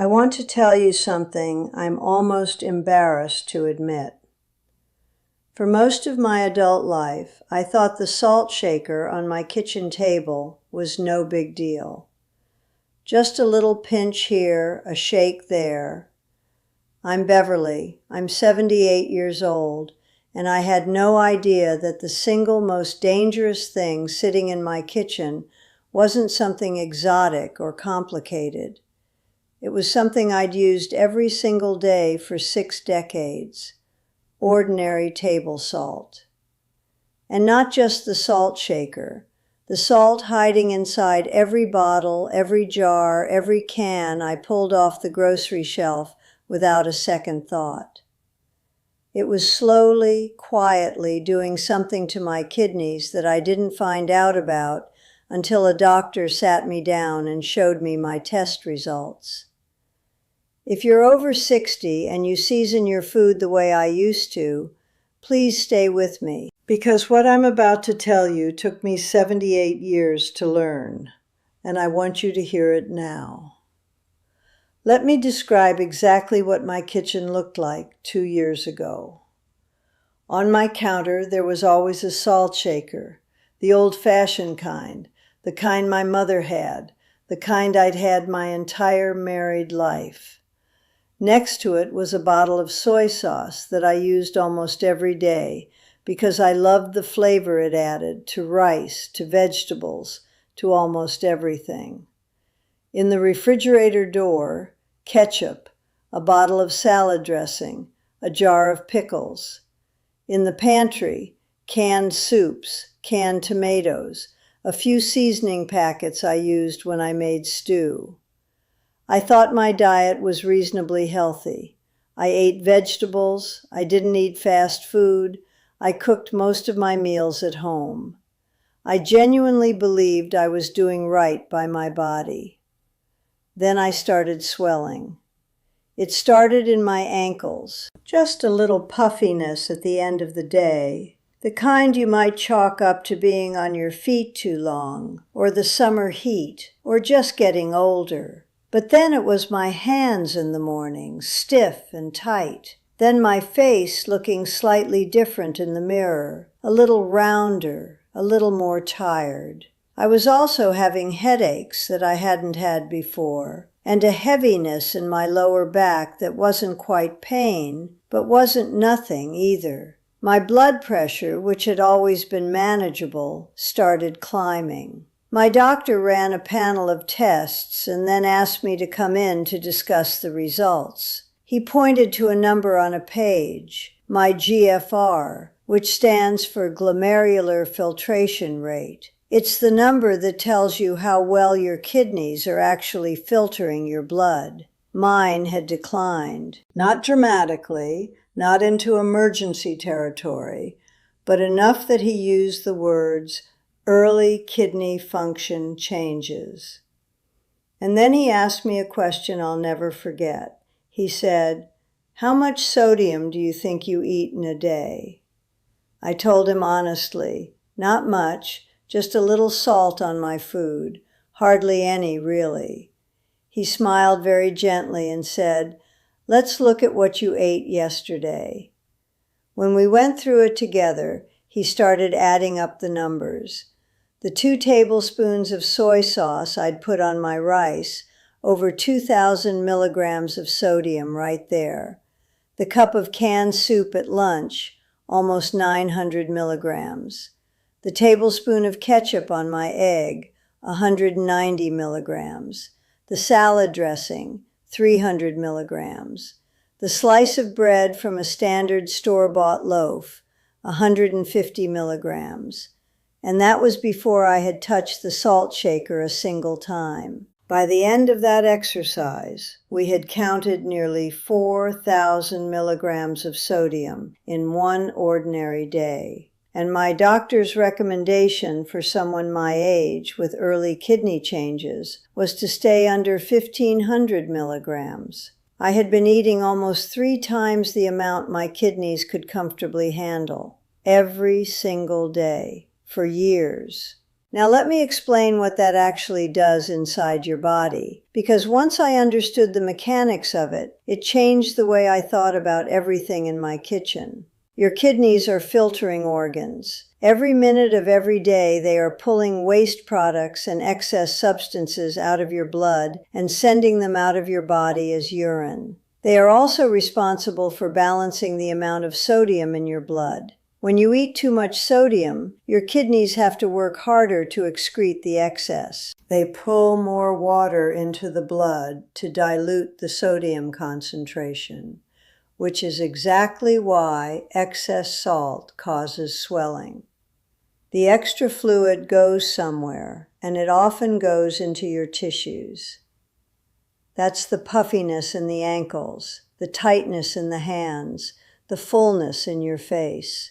I want to tell you something I'm almost embarrassed to admit. For most of my adult life, I thought the salt shaker on my kitchen table was no big deal. Just a little pinch here, a shake there. I'm Beverly. I'm 78 years old, and I had no idea that the single most dangerous thing sitting in my kitchen wasn't something exotic or complicated. It was something I'd used every single day for 6 decades. Ordinary table salt. And not just the salt shaker. The salt hiding inside every bottle, every jar, every can I pulled off the grocery shelf without a second thought. It was slowly, quietly doing something to my kidneys that I didn't find out about until a doctor sat me down and showed me my test results. If you're over 60 and you season your food the way I used to, please stay with me, because what I'm about to tell you took me 78 years to learn, and I want you to hear it now. Let me describe exactly what my kitchen looked like 2 years ago. On my counter, there was always a salt shaker, the old-fashioned kind, the kind my mother had, the kind I'd had my entire married life. Next to it was a bottle of soy sauce that I used almost every day because I loved the flavor it added to rice, to vegetables, to almost everything. In the refrigerator door, ketchup, a bottle of salad dressing, a jar of pickles. In the pantry, canned soups, canned tomatoes, a few seasoning packets I used when I made stew. I thought my diet was reasonably healthy. I ate vegetables, I didn't eat fast food, I cooked most of my meals at home. I genuinely believed I was doing right by my body. Then I started swelling. It started in my ankles, just a little puffiness at the end of the day, the kind you might chalk up to being on your feet too long, or the summer heat, or just getting older. But then it was my hands in the morning, stiff and tight. Then my face looking slightly different in the mirror, a little rounder, a little more tired. I was also having headaches that I hadn't had before, and a heaviness in my lower back that wasn't quite pain, but wasn't nothing either. My blood pressure, which had always been manageable, started climbing. My doctor ran a panel of tests and then asked me to come in to discuss the results. He pointed to a number on a page, my GFR, which stands for glomerular filtration rate. It's the number that tells you how well your kidneys are actually filtering your blood. Mine had declined, not dramatically, not into emergency territory, but enough that he used the words, early kidney function changes. And then he asked me a question I'll never forget. He said, "How much sodium do you think you eat in a day?" I told him honestly, not much, just a little salt on my food, hardly any really. He smiled very gently and said, "Let's look at what you ate yesterday." When we went through it together, he started adding up the numbers. The 2 tablespoons of soy sauce I'd put on my rice, over 2,000 milligrams of sodium right there. The cup of canned soup at lunch, almost 900 milligrams. The tablespoon of ketchup on my egg, 190 milligrams. The salad dressing, 300 milligrams. The slice of bread from a standard store-bought loaf, 150 milligrams. And that was before I had touched the salt shaker a single time. By the end of that exercise, we had counted nearly 4,000 milligrams of sodium in one ordinary day. And my doctor's recommendation for someone my age with early kidney changes was to stay under 1,500 milligrams. I had been eating almost 3 times the amount my kidneys could comfortably handle, every single day, for years. Now let me explain what that actually does inside your body, because once I understood the mechanics of it, it changed the way I thought about everything in my kitchen. Your kidneys are filtering organs. Every minute of every day, they are pulling waste products and excess substances out of your blood and sending them out of your body as urine. They are also responsible for balancing the amount of sodium in your blood. When you eat too much sodium, your kidneys have to work harder to excrete the excess. They pull more water into the blood to dilute the sodium concentration, which is exactly why excess salt causes swelling. The extra fluid goes somewhere, and it often goes into your tissues. That's the puffiness in the ankles, the tightness in the hands, the fullness in your face.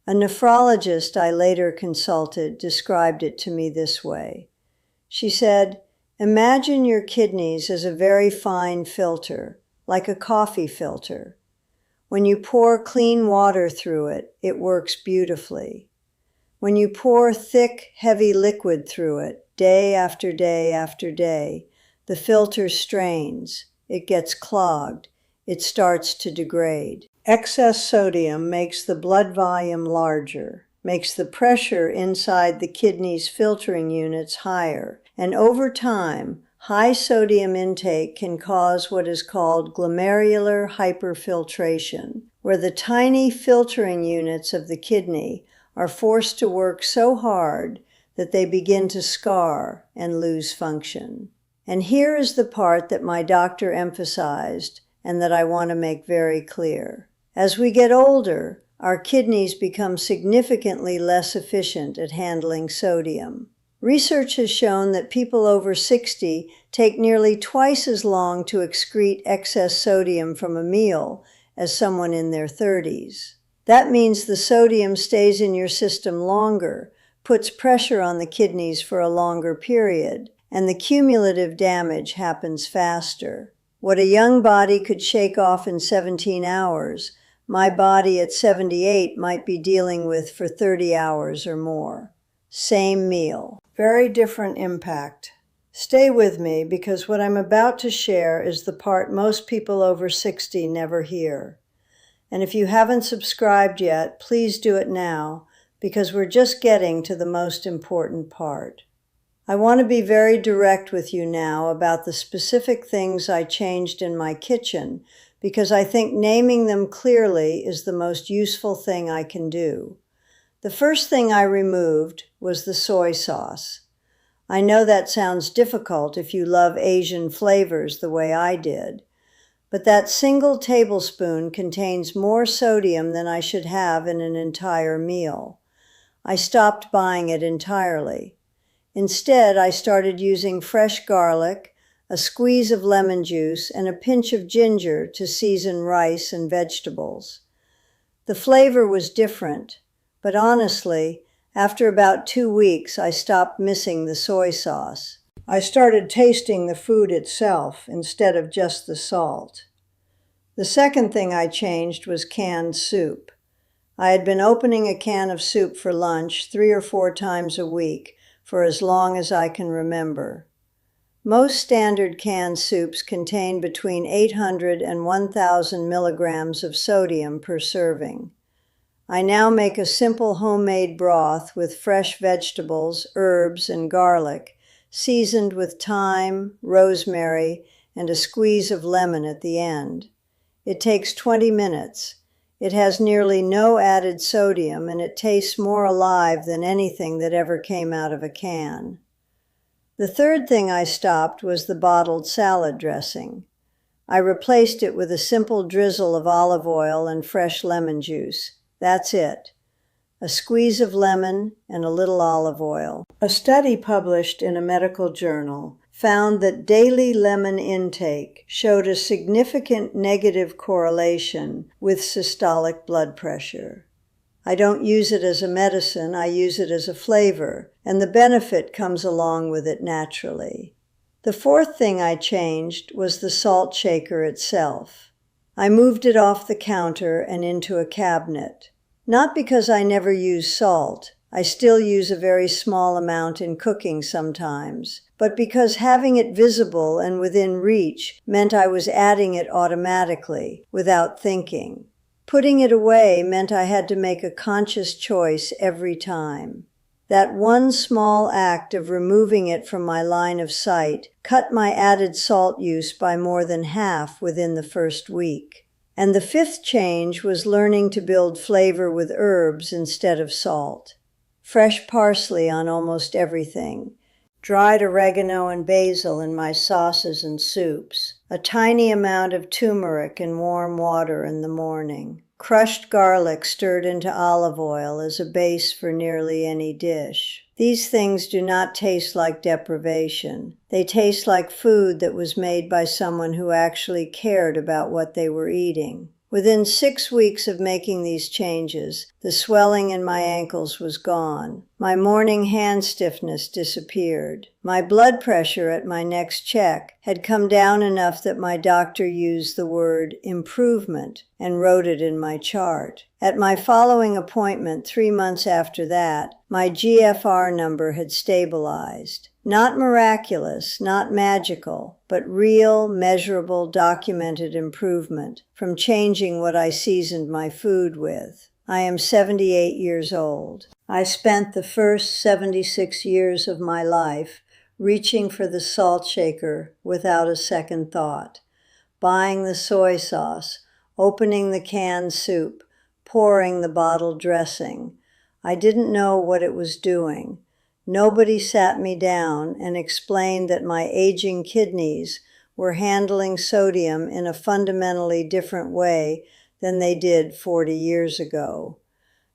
A nephrologist I later consulted described it to me this way. She said, "Imagine your kidneys as a very fine filter, like a coffee filter. When you pour clean water through it, it works beautifully. When you pour thick, heavy liquid through it, day after day after day, the filter strains, it gets clogged, it starts to degrade. Excess sodium makes the blood volume larger, makes the pressure inside the kidney's filtering units higher, and over time, high sodium intake can cause what is called glomerular hyperfiltration, where the tiny filtering units of the kidney are forced to work so hard that they begin to scar and lose function. And here is the part that my doctor emphasized and that I want to make very clear. As we get older, our kidneys become significantly less efficient at handling sodium. Research has shown that people over 60 take nearly twice as long to excrete excess sodium from a meal as someone in their 30s. That means the sodium stays in your system longer, puts pressure on the kidneys for a longer period, and the cumulative damage happens faster. What a young body could shake off in 17 hours, my body at 78 might be dealing with for 30 hours or more. Same meal. Very different impact. Stay with me because what I'm about to share is the part most people over 60 never hear. And if you haven't subscribed yet, please do it now because we're just getting to the most important part. I want to be very direct with you now about the specific things I changed in my kitchen because I think naming them clearly is the most useful thing I can do. The first thing I removed was the soy sauce. I know that sounds difficult if you love Asian flavors the way I did, but that single tablespoon contains more sodium than I should have in an entire meal. I stopped buying it entirely. Instead, I started using fresh garlic, a squeeze of lemon juice, and a pinch of ginger to season rice and vegetables. The flavor was different, but honestly, after about 2 weeks, I stopped missing the soy sauce. I started tasting the food itself instead of just the salt. The second thing I changed was canned soup. I had been opening a can of soup for lunch 3 or 4 times a week for as long as I can remember. Most standard canned soups contain between 800 and 1,000 milligrams of sodium per serving. I now make a simple homemade broth with fresh vegetables, herbs, and garlic, seasoned with thyme, rosemary, and a squeeze of lemon at the end. It takes 20 minutes. It has nearly no added sodium, and it tastes more alive than anything that ever came out of a can. The third thing I stopped was the bottled salad dressing. I replaced it with a simple drizzle of olive oil and fresh lemon juice. That's it. A squeeze of lemon and a little olive oil. A study published in a medical journal found that daily lemon intake showed a significant negative correlation with systolic blood pressure. I don't use it as a medicine, I use it as a flavor, and the benefit comes along with it naturally. The fourth thing I changed was the salt shaker itself. I moved it off the counter and into a cabinet. Not because I never use salt, I still use a very small amount in cooking sometimes, but because having it visible and within reach meant I was adding it automatically, without thinking. Putting it away meant I had to make a conscious choice every time. That one small act of removing it from my line of sight cut my added salt use by more than half within the first week. And the fifth change was learning to build flavor with herbs instead of salt. Fresh parsley on almost everything, dried oregano and basil in my sauces and soups, a tiny amount of turmeric in warm water in the morning, crushed garlic stirred into olive oil as a base for nearly any dish. These things do not taste like deprivation. They taste like food that was made by someone who actually cared about what they were eating. Within 6 weeks of making these changes, the swelling in my ankles was gone. My morning hand stiffness disappeared. My blood pressure at my next check had come down enough that my doctor used the word improvement and wrote it in my chart. At my following appointment 3 months after that, my GFR number had stabilized. Not miraculous, not magical, but real, measurable, documented improvement from changing what I seasoned my food with. I am 78 years old. I spent the first 76 years of my life reaching for the salt shaker without a second thought, buying the soy sauce, opening the canned soup, pouring the bottled dressing. I didn't know what it was doing. Nobody sat me down and explained that my aging kidneys were handling sodium in a fundamentally different way than they did 40 years ago.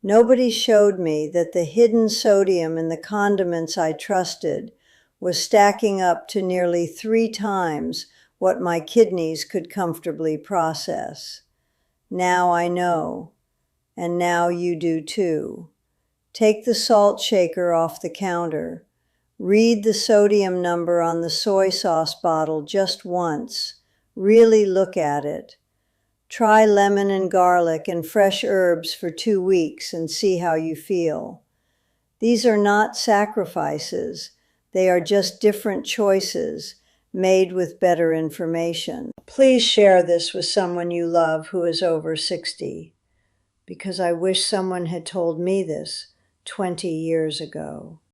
Nobody showed me that the hidden sodium in the condiments I trusted was stacking up to nearly 3 times what my kidneys could comfortably process. Now I know, and now you do too. Take the salt shaker off the counter. Read the sodium number on the soy sauce bottle just once. Really look at it. Try lemon and garlic and fresh herbs for 2 weeks and see how you feel. These are not sacrifices. They are just different choices made with better information. Please share this with someone you love who is over 60, because I wish someone had told me this 20 years ago.